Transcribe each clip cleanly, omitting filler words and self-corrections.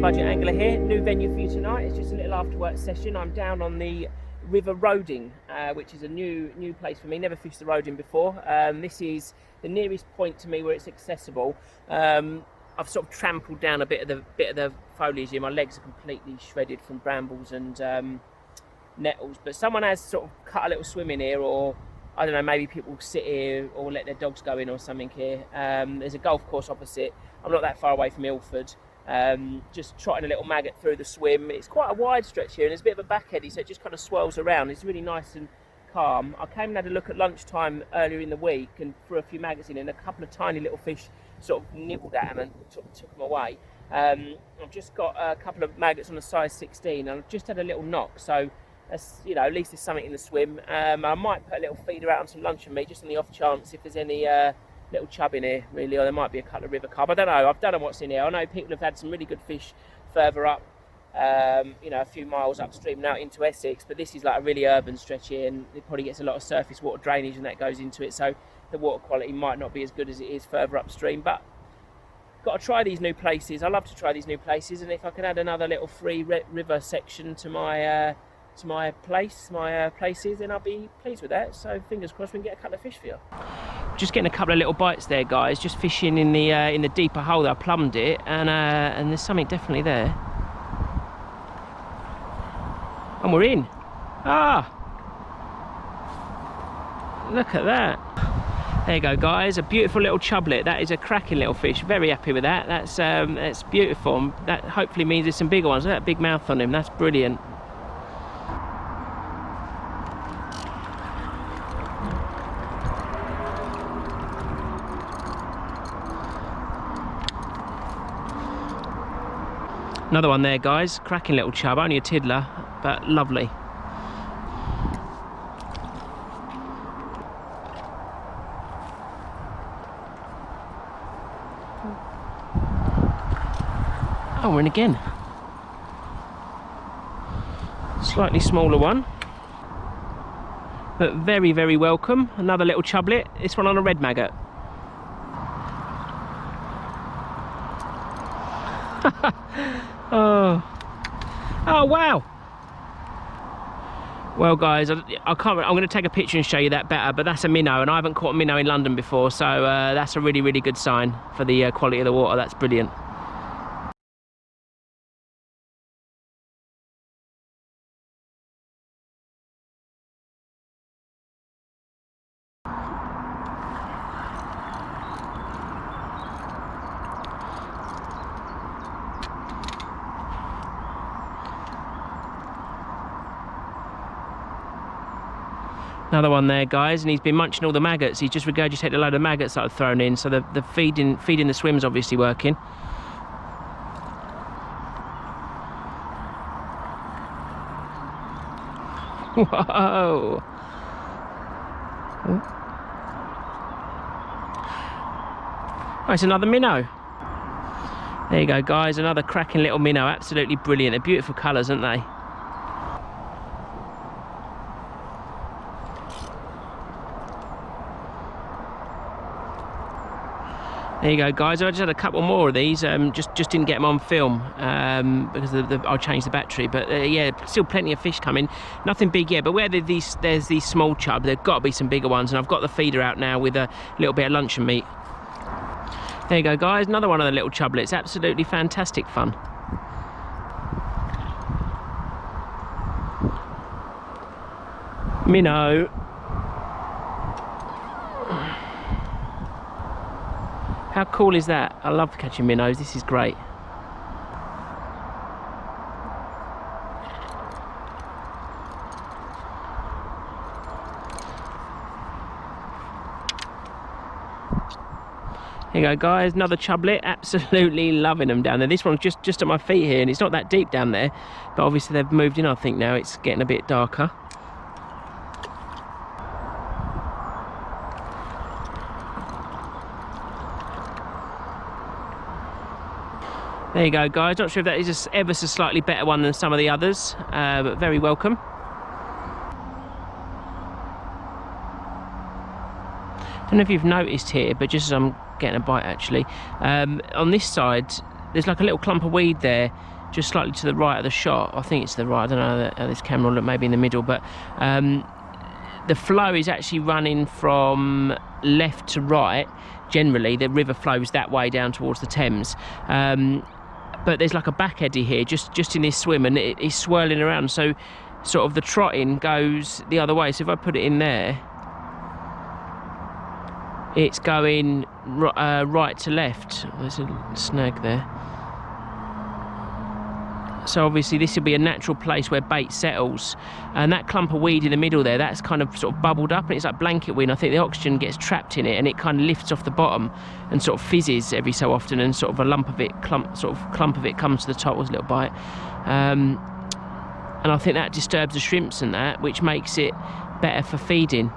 Budget Angler here. New venue for you tonight. It's just a little after work session. I'm down on the River Roding, which is a new place for me. Never fished the Roding before. This is the nearest point to me where it's accessible. I've sort of trampled down a bit of the foliage here. My legs are completely shredded from brambles and nettles. But someone has sort of cut a little swim in here, or I don't know, maybe people sit here or let their dogs go in or something here. There's a golf course opposite. I'm not that far away from Ilford. Just trotting a little maggot through the swim. It's quite a wide stretch here and there's a bit of a back eddy, so it just kind of swirls around. It's really nice and calm. I came and had a look at lunchtime earlier in the week and threw a few maggots in, and a couple of tiny little fish sort of nibbled at them and took them away. I've just got a couple of maggots on a size 16 and I've just had a little knock, so that's, you know, at least there's something in the swim. I might put a little feeder out on some luncheon meat just on the off chance if there's any little chub in here, really, or there might be a couple of river carp. I don't know. I don't know what's in here. I know people have had some really good fish further up, you know, a few miles upstream now into Essex, but this is like a really urban stretch here, and it probably gets a lot of surface water drainage and that goes into it, so the water quality might not be as good as it is further upstream. But got to try these new places. I love to try these new places, and if I can add another little free river section to my places, then I'll be pleased with that. So fingers crossed we can get a couple of fish for you. Just getting a couple of little bites there, guys. Just fishing in the deeper hole that I plumbed it, and there's something definitely there. And we're in. Ah, look at that. There you go, guys. A beautiful little chublet. That is a cracking little fish. Very happy with that. That's beautiful. That hopefully means there's some bigger ones. Look at that big mouth on him. That's brilliant. Another one there, guys. Cracking little chub, only a tiddler, but lovely. Oh, we're in again. Slightly smaller one, but very, very welcome. Another little chublet. This one on a red maggot. Oh wow. Well, guys, I can't. I'm going to take a picture and show you that better, but that's a minnow, and I haven't caught a minnow in London before, so that's a really, really good sign for the quality of the water. That's brilliant. Another one there, guys, and he's been munching all the maggots. He's just regurgitated a load of maggots that I've thrown in, so the feeding the swim's obviously working. Whoa! Oh, it's another minnow. There you go, guys, another cracking little minnow. Absolutely brilliant. They're beautiful colours, aren't they? There you go, guys. I just had a couple more of these. Just didn't get them on film because I changed the battery. But yeah, still plenty of fish coming. Nothing big yet. But where there's these small chub, there've got to be some bigger ones. And I've got the feeder out now with a little bit of luncheon meat. There you go, guys. Another one of the little chublets. Absolutely fantastic fun. Minnow. How cool is that? I love catching minnows. This is great. Here you go, guys. Another chublet. Absolutely loving them down there. This one's just at my feet here, and it's not that deep down there, but obviously they've moved in. I think now it's getting a bit darker. There you go, guys. Not sure if that is a ever so slightly better one than some of the others, but very welcome. Don't know if you've noticed here, but just as I'm getting a bite actually, on this side there's like a little clump of weed there, just slightly to the right of the shot. I think it's to the right. I don't know how this camera will look, maybe in the middle, but the flow is actually running from left to right. Generally, the river flows that way down towards the Thames. But there's like a back eddy here, just in this swim, and it is swirling around. So sort of the trotting goes the other way. So if I put it in there, it's going right to left. There's a snag there. So obviously this will be a natural place where bait settles, and that clump of weed in the middle there, that's kind of sort of bubbled up, and it's like blanket weed. And I think the oxygen gets trapped in it, and it kind of lifts off the bottom and sort of fizzes every so often, and sort of a clump of it comes to the top with a little bite. And I think that disturbs the shrimps and that, which makes it better for feeding.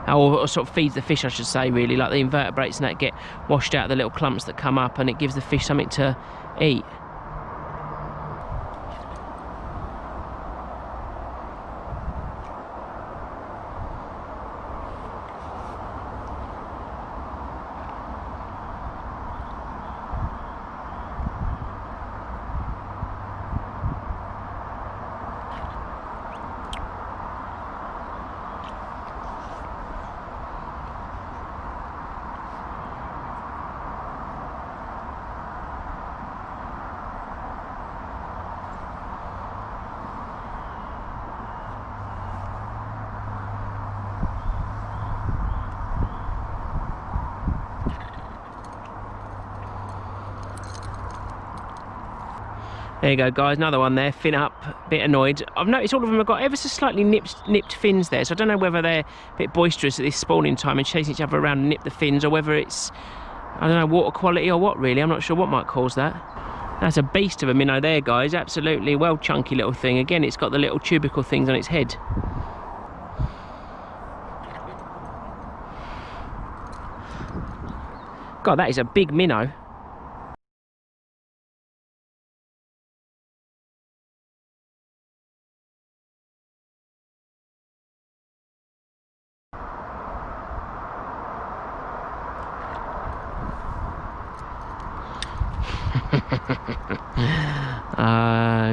Or sort of feeds the fish, I should say, really. Like the invertebrates and that get washed out of the little clumps that come up, and it gives the fish something to eat. There you go, guys, another one there, fin up, a bit annoyed. I've noticed all of them have got ever so slightly nipped fins there, so I don't know whether they're a bit boisterous at this spawning time and chasing each other around and nip the fins, or whether it's, I don't know, water quality or what really. I'm not sure what might cause that. That's a beast of a minnow there, guys, absolutely, well chunky little thing. Again, it's got the little tubercle things on its head. God, that is a big minnow.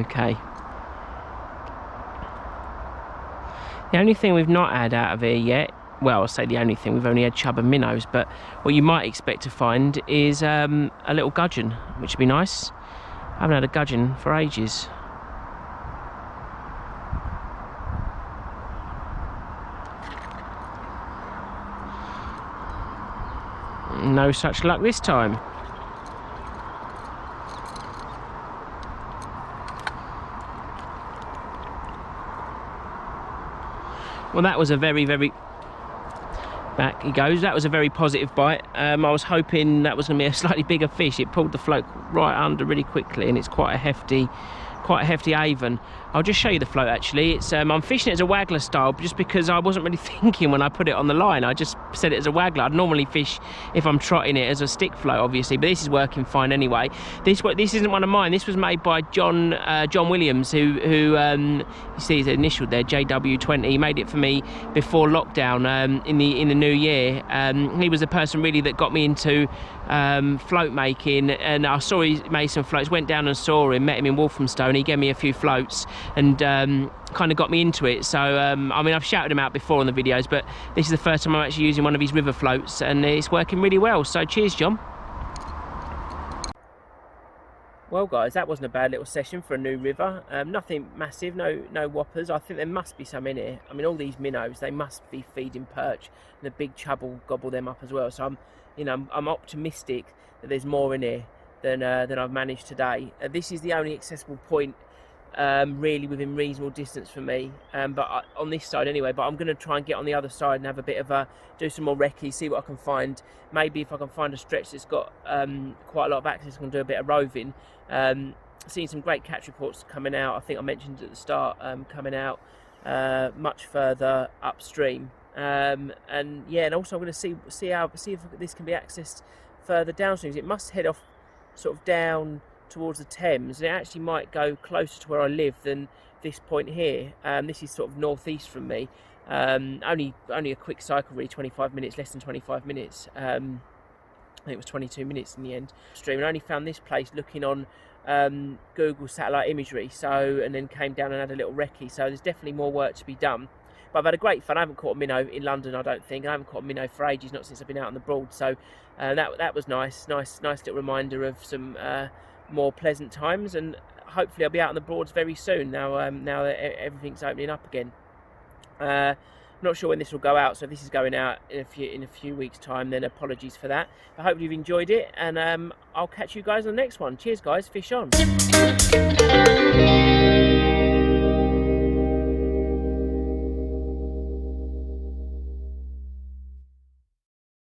Okay. The only thing we've not had out of here yet, well, I'll say the only thing, we've only had chub and minnows, but what you might expect to find is a little gudgeon, which would be nice. I haven't had a gudgeon for ages. No such luck this time. Well, that was a very, back he goes. That was a very positive bite. I was hoping that was going to be a slightly bigger fish. It pulled the float right under really quickly, and it's quite a hefty avon. I'll just show you the float actually. It's I'm fishing it as a waggler style just because I wasn't really thinking when I put it on the line. I just set it as a waggler. I'd normally fish if I'm trotting it as a stick float obviously, but this is working fine anyway. This isn't one of mine. This was made by John Williams, who you see his initial there, JW20. He made it for me before lockdown in the new year. He was the person really that got me into float making, and I saw he made some floats, went down and saw him, met him in Walthamstow. He gave me a few floats and kind of got me into it. So I mean, I've shouted him out before on the videos, but this is the first time I'm actually using one of his river floats, and it's working really well. So cheers, John. Well guys, that wasn't a bad little session for a new river. Nothing massive, no whoppers. I think there must be some in here. I mean, all these minnows, they must be feeding perch, and the big chub will gobble them up as well. So I'm optimistic that there's more in here than I've managed today. This is the only accessible point really within reasonable distance for me, but on this side anyway. But I'm going to try and get on the other side and have a bit of do some more recce, see what I can find. Maybe if I can find a stretch that's got quite a lot of access, I can do a bit of roving. Seeing some great catch reports coming out. I think I mentioned at the start, coming out much further upstream. And yeah, and also I'm going to see if this can be accessed further downstream. It must head off sort of down towards the Thames, and it actually might go closer to where I live than this point here. This is sort of northeast from me. Only a quick cycle, really, 25 minutes, less than 25 minutes. I think it was 22 minutes in the end. Stream, and I only found this place looking on Google satellite imagery, and then came down and had a little recce. So there's definitely more work to be done. But I've had a great fun. I haven't caught a minnow in London, I don't think. I haven't caught a minnow for ages, not since I've been out on the Broad. So that was nice little reminder of some more pleasant times. And hopefully I'll be out on the Broads very soon. Now that everything's opening up again. Not sure when this will go out, so if this is going out in a few weeks' time, then apologies for that. But hopefully you've enjoyed it, and I'll catch you guys on the next one. Cheers, guys. Fish on.